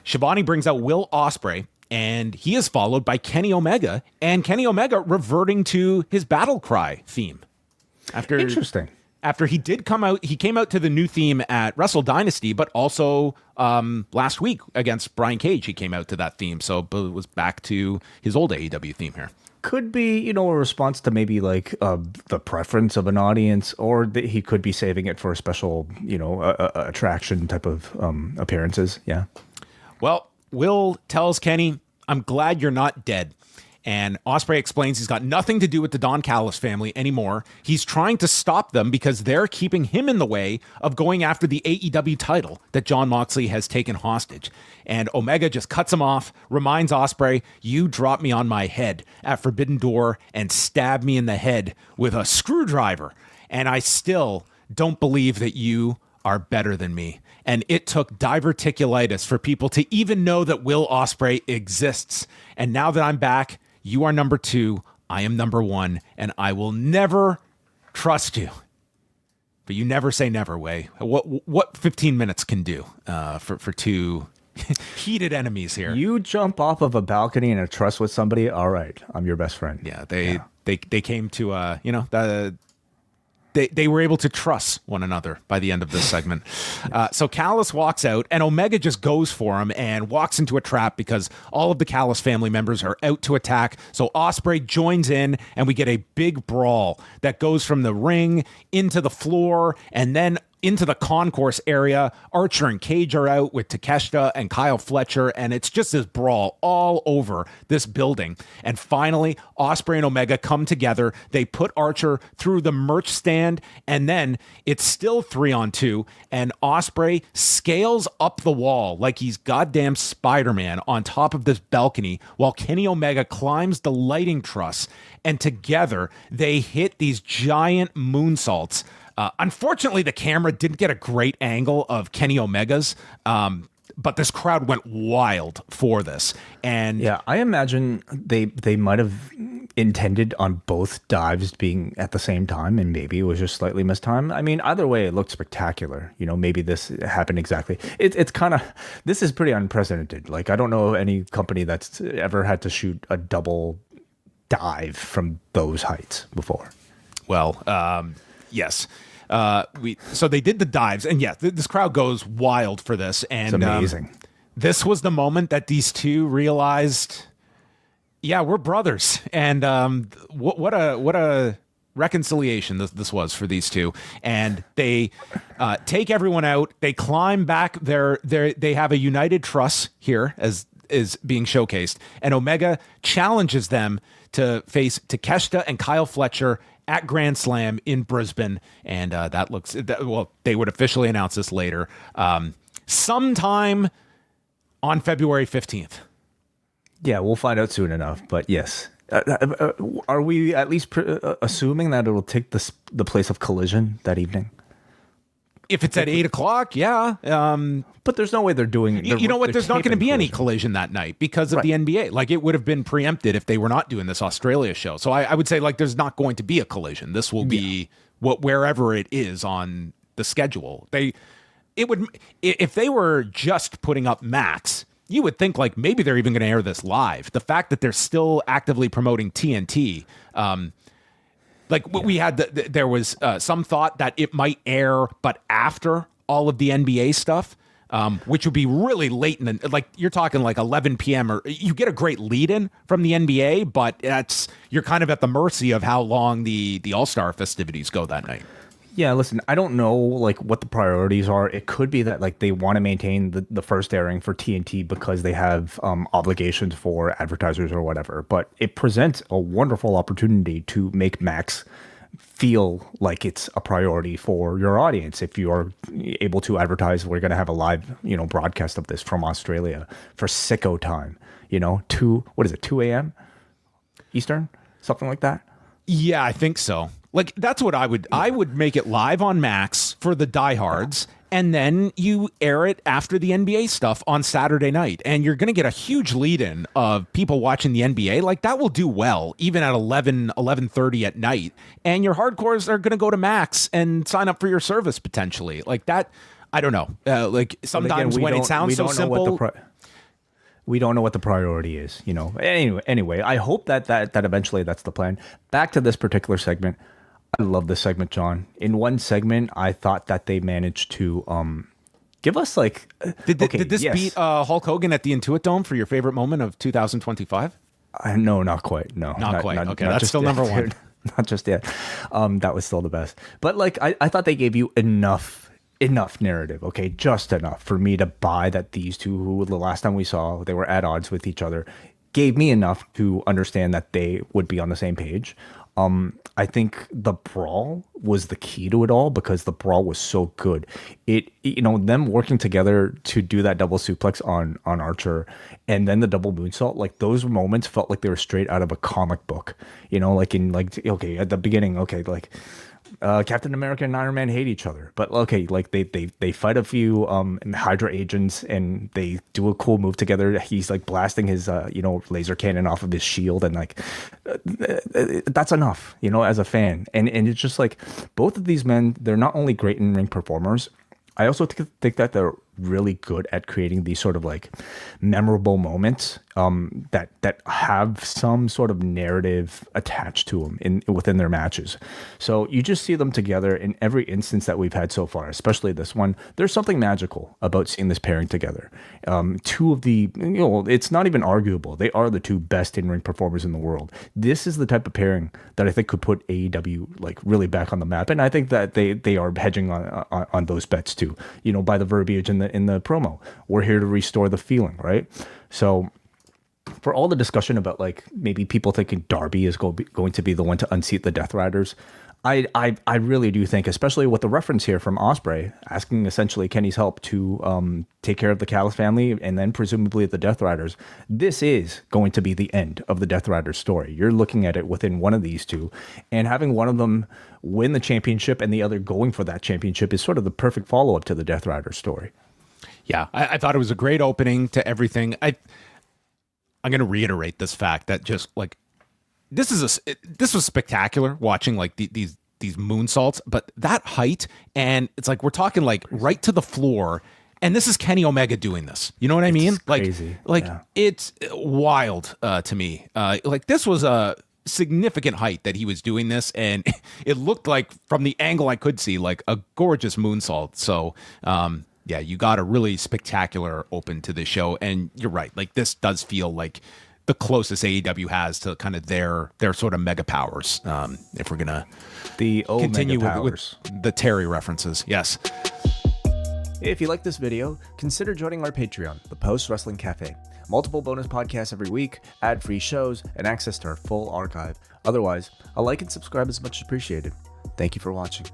Shivani brings out Will Ospreay, and he is followed by Kenny Omega, and Kenny Omega reverting to his battle cry theme. Interesting. After he came out to the new theme at Wrestle Dynasty, but also last week against Brian Cage, he came out to that theme. So it was back to his old AEW theme here. Could be, a response to maybe like the preference of an audience, or he could be saving it for a special, attraction type of appearances. Yeah. Well, Will tells Kenny, "I'm glad you're not dead." And Ospreay explains he's got nothing to do with the Don Callis family anymore. He's trying to stop them because they're keeping him in the way of going after the AEW title that Jon Moxley has taken hostage. And Omega just cuts him off, reminds Ospreay, "You dropped me on my head at Forbidden Door and stabbed me in the head with a screwdriver. And I still don't believe that you are better than me." And it took diverticulitis for people to even know that Will Ospreay exists. And now that I'm back, you are number 2, I am number 1, and I will never trust you. But you never say never, Way. What 15 minutes can do for two heated enemies here. You jump off of a balcony in a truss with somebody, all right, I'm your best friend. Yeah, they came to, They were able to trust one another by the end of this segment. So Callis walks out, and Omega just goes for him and walks into a trap because all of the Callis family members are out to attack. So Ospreay joins in, and we get a big brawl that goes from the ring into the floor and then into the concourse area. Archer and Cage are out with Takeshita and Kyle Fletcher, and it's just this brawl all over this building. And finally, Ospreay and Omega come together. They put Archer through the merch stand, and then it's still 3-on-2, and Ospreay scales up the wall like he's goddamn Spider-Man on top of this balcony, while Kenny Omega climbs the lighting truss, and together they hit these giant moonsaults. Unfortunately, the camera didn't get a great angle of Kenny Omega's, but this crowd went wild for this. And yeah, I imagine they might have intended on both dives being at the same time, and maybe it was just slightly mistimed. I mean, either way, it looked spectacular. Maybe this happened exactly. It's kind of, this is pretty unprecedented. Like, I don't know any company that's ever had to shoot a double dive from those heights before. Well, yes. So they did the dives, and yeah, this crowd goes wild for this. And it's amazing. This was the moment that these two realized, yeah, we're brothers. And what a reconciliation this was for these two. And they take everyone out. They climb back. They have a united truss here, as is being showcased. And Omega challenges them to face Takeshita and Kyle Fletcher at Grand Slam in Brisbane, and they would officially announce this later, sometime on February 15th. Yeah, we'll find out soon enough, but yes. Are we at least assuming that it will take the place of Collision that evening? If it's at 8 o'clock, yeah. But there's no way they're doing... You know what? There's not going to be any Collision that night because of the NBA. Like, it would have been preempted if they were not doing this Australia show. So I would say, like, there's not going to be a Collision. This will be wherever it is on the schedule. If they were just putting up Max, you would think, like, maybe they're even going to air this live. The fact that they're still actively promoting TNT... there was some thought that it might air, but after all of the NBA stuff, which would be really late you're talking like 11 p.m. or you get a great lead in from the NBA, but you're kind of at the mercy of how long the All-Star festivities go that night. Yeah, listen, I don't know what the priorities are. It could be that they want to maintain the first airing for TNT because they have obligations for advertisers or whatever. But it presents a wonderful opportunity to make Max feel like it's a priority for your audience. If you are able to advertise, we're going to have a live broadcast of this from Australia for sicko time. 2 a.m. Eastern, something like that. Yeah, I think so. Like, that's what I would make it live on Max for the diehards, and then you air it after the NBA stuff on Saturday night. And you're going to get a huge lead-in of people watching the NBA. Like, that will do well, even at 11:30 at night. And your hardcores are going to go to Max and sign up for your service, potentially. Like, that, I don't know. Sometimes when it sounds so simple... We don't know what the priority is, Anyway, I hope that eventually that's the plan. Back to this particular segment. I love this segment, John. In one segment, I thought that they managed to give us like. Did this beat Hulk Hogan at the Intuit Dome for your favorite moment of 2025? No, not quite. No, not quite. Okay, that's still number one. Dude. Not just yet. That was still the best. But like, I thought they gave you enough narrative, okay, just enough for me to buy that these two, who the last time we saw they were at odds with each other, gave me enough to understand that they would be on the same page. I think the brawl was the key to it all because the brawl was so good. Them working together to do that double suplex on Archer and then the double moonsault, like those moments felt like they were straight out of a comic book. Okay, at the beginning, okay, like Captain America and Iron Man hate each other, but okay, like they fight a few Hydra agents and they do a cool move together. He's like blasting his laser cannon off of his shield, and like that's enough, as a fan. And it's just like both of these men, they're not only great in ring performers, I also think that they're really good at creating these sort of like memorable moments that have some sort of narrative attached to them within their matches. So you just see them together in every instance that we've had so far, especially this one. There's something magical about seeing this pairing together. Two of the, it's not even arguable. They are the two best in-ring performers in the world. This is the type of pairing that I think could put AEW like really back on the map. And I think that they are hedging on those bets too, by the verbiage in the promo. We're here to restore the feeling, right? So for all the discussion about like maybe people thinking Darby is going to be the one to unseat the Death Riders, I really do think, especially with the reference here from Osprey asking essentially Kenny's help to take care of the Callis family and then presumably the Death Riders, this is going to be the end of the Death Riders story. You're looking at it within one of these two, and having one of them win the championship and the other going for that championship is sort of the perfect follow-up to the Death Riders story. Yeah, I thought it was a great opening to everything. I'm going to reiterate this fact that just like this was spectacular watching like these moonsaults, but that height, and it's like we're talking like right to the floor, and this is Kenny Omega doing this. You know what I mean? Like crazy. It's wild to me. Like this was a significant height that he was doing this, and it looked like from the angle I could see like a gorgeous moonsault. So yeah, you got a really spectacular open to this show, and you're right. Like this does feel like the closest AEW has to kind of their sort of mega powers. If we're gonna continue with the Terry references, yes. If you like this video, consider joining our Patreon, the Post Wrestling Cafe. Multiple bonus podcasts every week, ad-free shows, and access to our full archive. Otherwise, a like and subscribe is much appreciated. Thank you for watching.